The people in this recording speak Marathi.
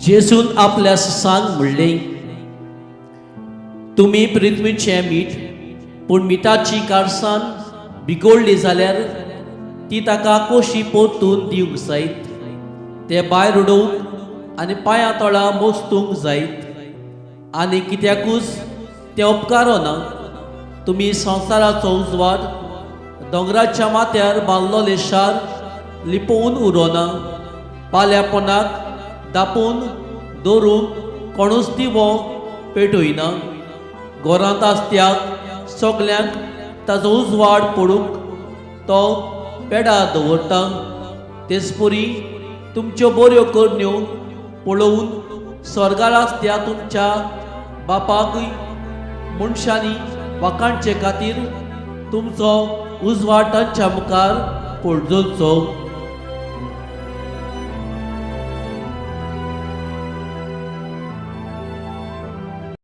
जेसून आपल्यास सांग म्हणले, तुम्ही पृथ्वीचे मीठ, पूण मिठाची कारसाण बिगडली जाल्यार ती ताका कोशी पोतून दिवंक जायत, ते भायर उडोवंक आनी पांयां तळां मोस्तूंक जायत। आनी कित्याकूच ते उपकारो ना, तुम्ही संवसाराचो उजवाड दोंगराच्या माथ्यार बांदलोले शार लिपोवन उरोना, पाल्यापणाक दापून दवरूंक कोणूच दिवो पेटयना। घरांत आसत्याक सगल्यांक ताचो उजवाड पडूंक तो पेडार दवरता। तेचपरी तुमच्यो बऱ्यो करण्यो पळोवन स्वर्गार आसत्या तुमच्या बापाकय मनशांनी वाखाणचे खातीर तुमचो उजवाड तांच्या मुखार पडजोलचो।